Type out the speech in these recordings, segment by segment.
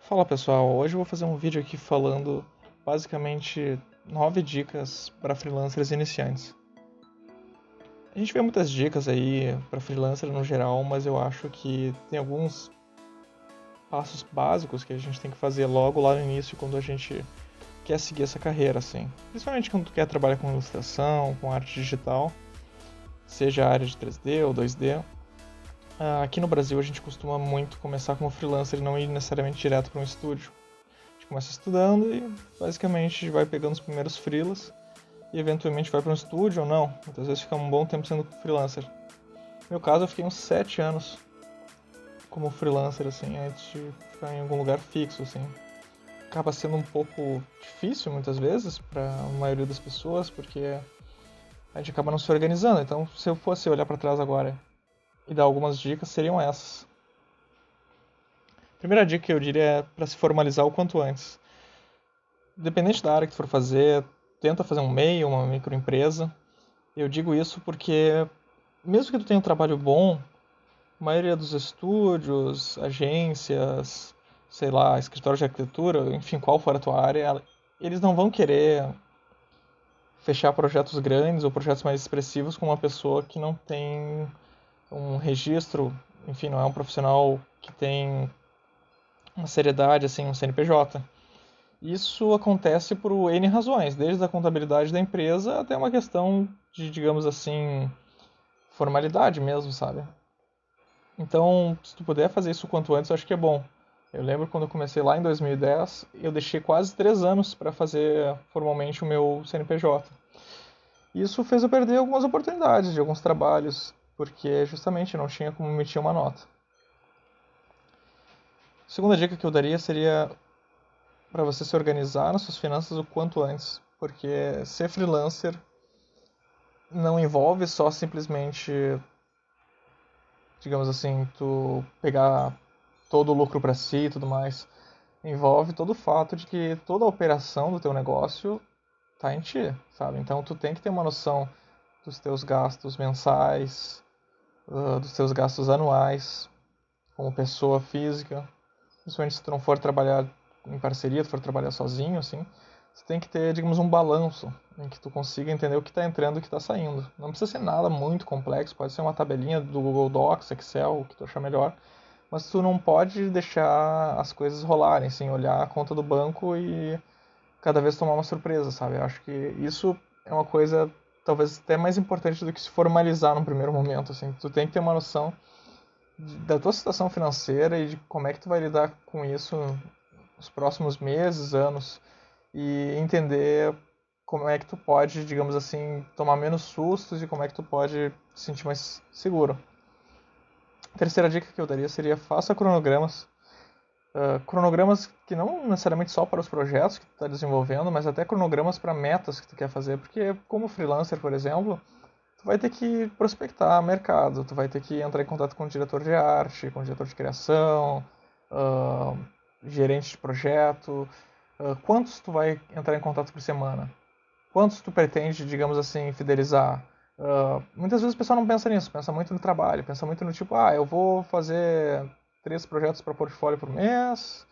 Fala pessoal, hoje eu vou fazer um vídeo aqui falando basicamente 9 dicas para freelancers iniciantes. A gente vê muitas dicas aí para freelancer no geral, mas eu acho que tem alguns passos básicos que a gente tem que fazer logo lá no início quando a gente quer seguir essa carreira, assim. Principalmente quando tu quer trabalhar com ilustração, com arte digital, seja a área de 3D ou 2D. Aqui no Brasil a gente costuma muito começar como freelancer e não ir necessariamente direto para um estúdio. A gente começa estudando e basicamente vai pegando os primeiros freelas e eventualmente vai para um estúdio ou não. Muitas vezes fica um bom tempo sendo freelancer. No meu caso, eu fiquei uns 7 anos como freelancer, assim, antes de ficar em algum lugar fixo, assim. Acaba sendo um pouco difícil, muitas vezes, para a maioria das pessoas, porque a gente acaba não se organizando. Então, se eu fosse olhar para trás agora e dar algumas dicas, seriam essas. A primeira dica que eu diria é para se formalizar o quanto antes. Independente da área que tu for fazer, tenta fazer um MEI, uma microempresa. Eu digo isso porque, mesmo que tu tenha um trabalho bom, a maioria dos estúdios, agências, sei lá, escritórios de arquitetura, enfim, qual for a tua área, eles não vão querer fechar projetos grandes ou projetos mais expressivos com uma pessoa que não tem um registro, enfim, não é um profissional que tem uma seriedade, assim, um CNPJ. Isso acontece por N razões, desde a contabilidade da empresa até uma questão de, digamos assim, formalidade mesmo, sabe? Então, se tu puder fazer isso o quanto antes, eu acho que é bom. Eu lembro quando eu comecei lá em 2010, eu deixei quase 3 anos para fazer formalmente o meu CNPJ. Isso fez eu perder algumas oportunidades de alguns trabalhos, porque justamente não tinha como emitir uma nota. A segunda dica que eu daria seria para você se organizar nas suas finanças o quanto antes, porque ser freelancer não envolve só simplesmente, digamos assim, tu pegar todo o lucro para si e tudo mais. Envolve todo o fato de que toda a operação do teu negócio tá em ti, sabe? Então tu tem que ter uma noção dos teus gastos mensais, dos teus gastos anuais, como pessoa física, principalmente se tu não for trabalhar em parceria, tu for trabalhar sozinho, assim, você tem que ter, digamos, um balanço em que tu consiga entender o que está entrando e o que está saindo. Não precisa ser nada muito complexo, pode ser uma tabelinha do Google Docs, Excel, o que tu achar melhor, mas tu não pode deixar as coisas rolarem, assim, olhar a conta do banco e cada vez tomar uma surpresa, sabe? Eu acho que isso é uma coisa talvez até mais importante do que se formalizar num primeiro momento, assim. Tu tem que ter uma noção da tua situação financeira e de como é que tu vai lidar com isso nos próximos meses, anos, e entender como é que tu pode, digamos assim, tomar menos sustos e como é que tu pode se sentir mais seguro. A terceira dica que eu daria seria faça cronogramas. Cronogramas que não necessariamente só para os projetos que tu está desenvolvendo, mas até cronogramas para metas que tu quer fazer, porque como freelancer, por exemplo, tu vai ter que prospectar mercado, tu vai ter que entrar em contato com o diretor de arte, com o diretor de criação, uh, gerente de projeto, quantos tu vai entrar em contato por semana, quantos tu pretende, digamos assim, fidelizar. Muitas vezes o pessoal não pensa nisso, pensa muito no trabalho, pensa muito no tipo, eu vou fazer 3 projetos para portfólio por mês,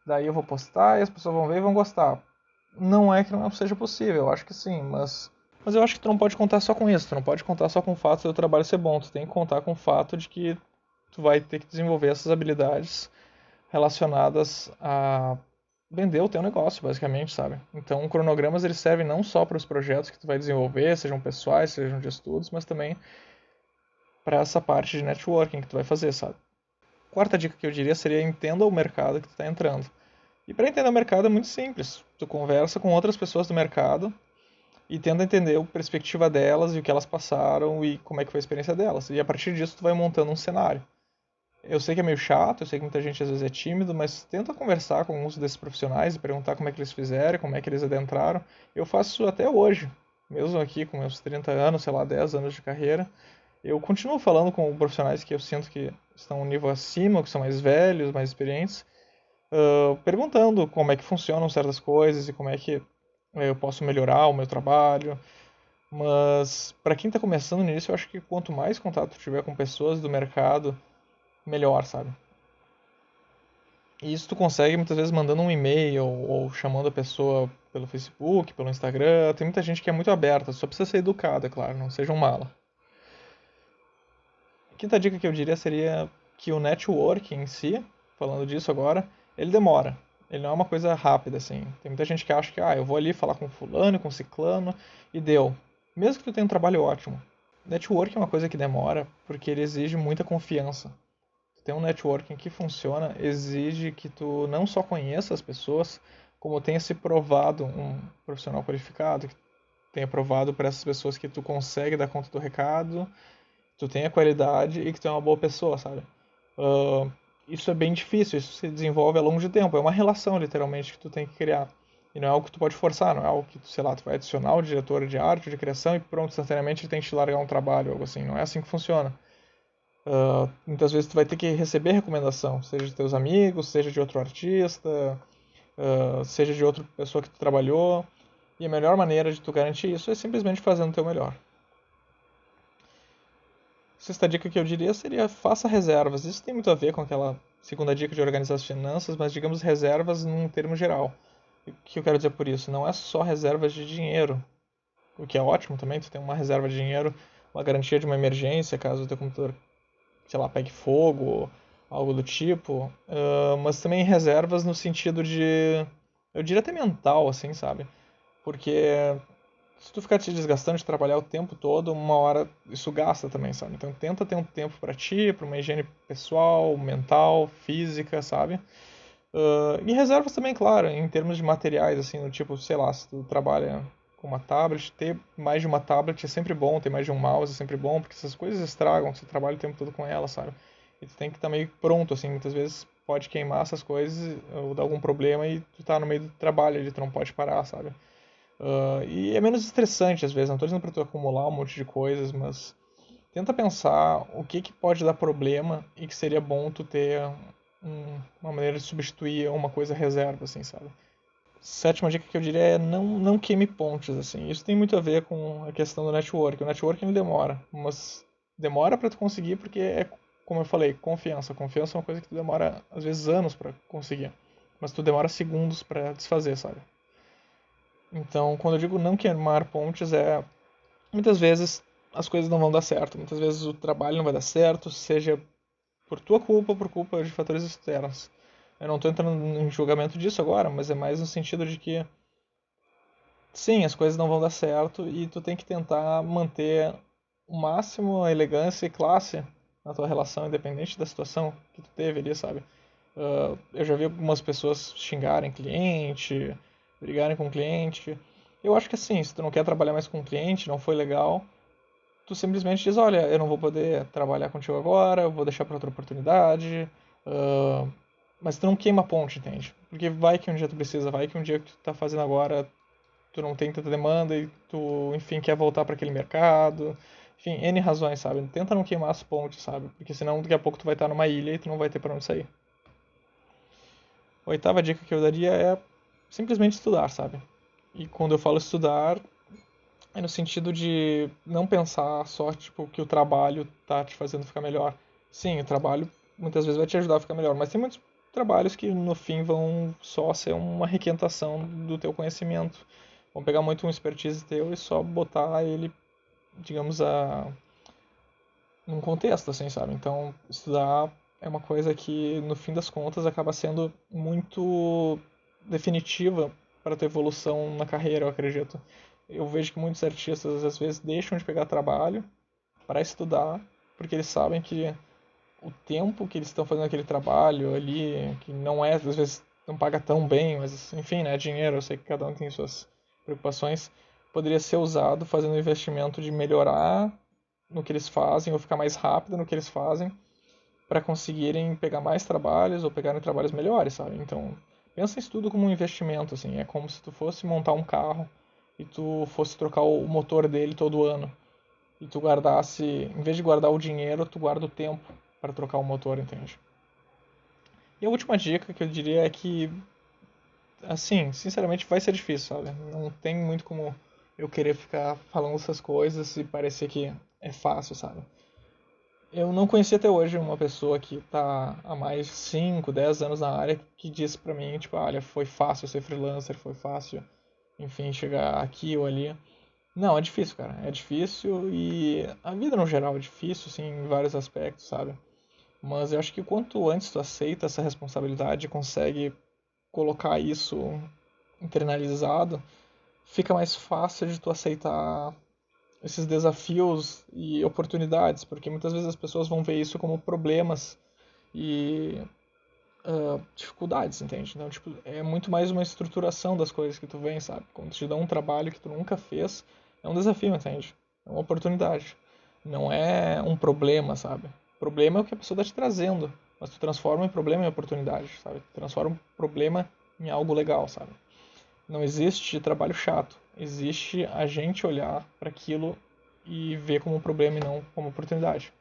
daí eu vou postar e as pessoas vão ver e vão gostar. Não é que não seja possível, eu acho que sim, mas eu acho que tu não pode contar só com isso, tu não pode contar só com o fato do teu trabalho ser bom, tu tem que contar com o fato de que tu vai ter que desenvolver essas habilidades relacionadas a vender o teu negócio, basicamente, sabe? Então, cronogramas eles servem não só para os projetos que tu vai desenvolver, sejam pessoais, sejam de estudos, mas também para essa parte de networking que tu vai fazer, sabe? Quarta dica que eu diria seria entenda o mercado que tu está entrando. E para entender o mercado é muito simples. Tu conversa com outras pessoas do mercado e tenta entender a perspectiva delas e o que elas passaram e como é que foi a experiência delas. E a partir disso tu vai montando um cenário. Eu sei que é meio chato, eu sei que muita gente às vezes é tímido, mas tenta conversar com alguns desses profissionais e perguntar como é que eles fizeram, como é que eles adentraram. Eu faço isso até hoje, mesmo aqui com meus 30 anos, sei lá, 10 anos de carreira. Eu continuo falando com profissionais que eu sinto que estão um nível acima, que são mais velhos, mais experientes, perguntando como é que funcionam certas coisas e como é que eu posso melhorar o meu trabalho. Mas para quem está começando nisso, eu acho que quanto mais contato tiver com pessoas do mercado, melhor, sabe? E isso tu consegue muitas vezes mandando um e-mail ou chamando a pessoa pelo Facebook, pelo Instagram. Tem muita gente que é muito aberta, só precisa ser educado, é claro, não seja um mala. A quinta dica que eu diria seria que o networking em si, falando disso agora, ele demora. Ele não é uma coisa rápida, assim. Tem muita gente que acha que, eu vou ali falar com fulano, com ciclano, e deu. Mesmo que tu tenha um trabalho ótimo. Networking é uma coisa que demora, porque ele exige muita confiança. Ter um networking que funciona exige que tu não só conheça as pessoas, como tenha se provado um profissional qualificado, que tenha provado para essas pessoas que tu consegue dar conta do recado, tu tenha qualidade e que tu é uma boa pessoa, sabe? Uh, isso é bem difícil, isso se desenvolve ao longo de tempo, é uma relação literalmente que tu tem que criar. E não é algo que tu pode forçar, não é algo que, sei lá, tu vai adicionar o diretor de arte, de criação e pronto, instantaneamente ele tem que te largar um trabalho, algo assim. Não é assim que funciona. Muitas vezes tu vai ter que receber recomendação, seja de teus amigos, seja de outro artista, seja de outra pessoa que tu trabalhou. E a melhor maneira de tu garantir isso é simplesmente fazendo o teu melhor. Sexta dica que eu diria seria faça reservas. Isso tem muito a ver com aquela segunda dica de organizar as finanças, mas digamos reservas num termo geral. O que eu quero dizer por isso? Não é só reservas de dinheiro, o que é ótimo também, tu tem uma reserva de dinheiro, uma garantia de uma emergência caso o teu computador, sei lá, pegue fogo ou algo do tipo, mas também reservas no sentido de, eu diria até mental, assim, sabe? Porque se tu ficar te desgastando de trabalhar o tempo todo, uma hora isso gasta também, sabe? Então tenta ter um tempo pra ti, pra uma higiene pessoal, mental, física, sabe? E reservas também, claro, em termos de materiais, assim, no tipo, sei lá, se tu trabalha com uma tablet, ter mais de uma tablet é sempre bom, ter mais de um mouse é sempre bom, porque essas coisas estragam, você trabalha o tempo todo com elas, sabe? E tu tem que estar meio pronto, assim, muitas vezes pode queimar essas coisas ou dar algum problema e tu tá no meio do trabalho ali, tu não pode parar, sabe? E é menos estressante às vezes, não tô dizendo pra tu acumular um monte de coisas, mas tenta pensar o que que pode dar problema e que seria bom tu ter uma maneira de substituir uma coisa reserva, assim, sabe? Sétima dica que eu diria é não queime pontes, assim. Isso tem muito a ver com a questão do network. O networking ele demora, mas demora para tu conseguir porque é, como eu falei, confiança. Confiança é uma coisa que tu demora às vezes anos para conseguir, mas tu demora segundos para desfazer, sabe? Então, quando eu digo não queimar pontes, é muitas vezes as coisas não vão dar certo, muitas vezes o trabalho não vai dar certo, seja por tua culpa ou por culpa de fatores externos. Eu não estou entrando em julgamento disso agora, mas é mais no sentido de que sim, as coisas não vão dar certo e tu tem que tentar manter o máximo a elegância e classe na tua relação, independente da situação que tu teve ali, sabe? Eu já vi algumas pessoas xingarem cliente, brigarem com cliente. Eu acho que assim, se tu não quer trabalhar mais com o cliente, não foi legal, tu simplesmente diz, olha, eu não vou poder trabalhar contigo agora, eu vou deixar para outra oportunidade. Uh, mas tu não queima a ponte, entende? Porque vai que um dia tu precisa, vai que um dia que tu tá fazendo agora tu não tem tanta demanda e tu, enfim, quer voltar para aquele mercado. Enfim, N razões, sabe? Tenta não queimar as pontes, sabe? Porque senão daqui a pouco tu vai estar numa ilha e tu não vai ter para onde sair. A oitava dica que eu daria é simplesmente estudar, sabe? E quando eu falo estudar, é no sentido de não pensar só, tipo, que o trabalho tá te fazendo ficar melhor. Sim, o trabalho muitas vezes vai te ajudar a ficar melhor, mas tem muitos trabalhos que no fim vão só ser uma requentação do teu conhecimento. Vão pegar muito um expertise teu e só botar ele, digamos, num contexto, assim, sabe? Então, estudar é uma coisa que, no fim das contas, acaba sendo muito definitiva para a tua evolução na carreira, eu acredito. Eu vejo que muitos artistas, às vezes, deixam de pegar trabalho para estudar, porque eles sabem que o tempo que eles estão fazendo aquele trabalho ali, que não é, às vezes, não paga tão bem, mas, enfim, né, dinheiro, eu sei que cada um tem suas preocupações, poderia ser usado fazendo um investimento de melhorar no que eles fazem ou ficar mais rápido no que eles fazem para conseguirem pegar mais trabalhos ou pegarem trabalhos melhores, sabe? Então, pensa em isso tudo como um investimento, assim, é como se tu fosse montar um carro e tu fosse trocar o motor dele todo ano e tu guardasse, em vez de guardar o dinheiro, tu guarda o tempo para trocar o motor, entende? E a última dica que eu diria é que, assim, sinceramente vai ser difícil, sabe? Não tem muito como eu querer ficar falando essas coisas e parecer que é fácil, sabe? Eu não conheci até hoje uma pessoa que tá há mais de 5, 10 anos na área que disse pra mim, tipo, olha, foi fácil ser freelancer, foi fácil, enfim, chegar aqui ou ali. Não, é difícil, cara. É difícil e a vida no geral é difícil, sim, em vários aspectos, sabe? Mas eu acho que quanto antes tu aceita essa responsabilidade e consegue colocar isso internalizado, fica mais fácil de tu aceitar esses desafios e oportunidades, porque muitas vezes as pessoas vão ver isso como problemas e dificuldades, entende? Então, tipo, é muito mais uma estruturação das coisas que tu vem, sabe? Quando te dão um trabalho que tu nunca fez, é um desafio, entende? É uma oportunidade. Não é um problema, sabe? O problema é o que a pessoa está te trazendo, mas tu transforma o problema em oportunidade, sabe? Tu transforma o problema em algo legal, sabe? Não existe trabalho chato. Existe a gente olhar para aquilo e ver como um problema e não como oportunidade.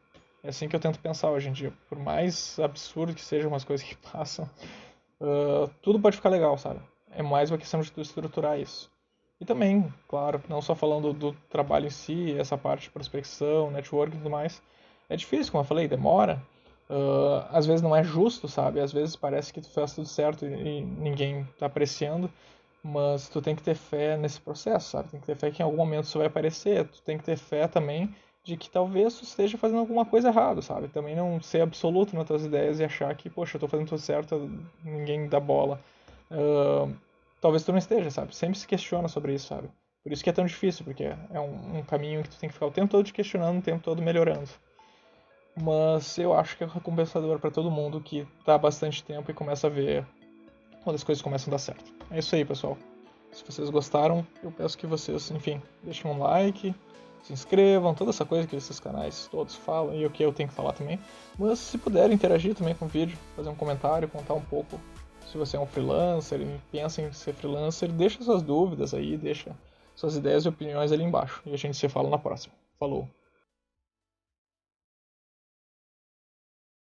É assim que eu tento pensar hoje em dia. Por mais absurdo que sejam as coisas que passam, tudo pode ficar legal, sabe? É mais uma questão de tu estruturar isso. E também, claro, não só falando do trabalho em si, essa parte de prospecção, networking e tudo mais. É difícil, como eu falei, demora. Às vezes não é justo, sabe? Às vezes parece que tu faz tudo certo e ninguém tá apreciando. Mas tu tem que ter fé nesse processo, sabe? Tem que ter fé que em algum momento isso vai aparecer. Tu tem que ter fé também de que talvez tu esteja fazendo alguma coisa errada, sabe? Também não ser absoluto nas tuas ideias e achar que, poxa, eu tô fazendo tudo certo, ninguém dá bola. Uh, Talvez tu não esteja, sabe? Sempre se questiona sobre isso, sabe? Por isso que é tão difícil, porque é um caminho que tu tem que ficar o tempo todo te questionando, o tempo todo melhorando. Mas eu acho que é recompensador para todo mundo que tá há bastante tempo e começa a ver quando as coisas começam a dar certo. É isso aí, pessoal. Se vocês gostaram, eu peço que vocês, enfim, deixem um like, se inscrevam, toda essa coisa que esses canais todos falam e o que eu tenho que falar também. Mas se puderem interagir também com o vídeo, fazer um comentário, contar um pouco se você é um freelancer e pensa em ser freelancer, deixa suas dúvidas aí, deixa suas ideias e opiniões ali embaixo. E a gente se fala na próxima. Falou!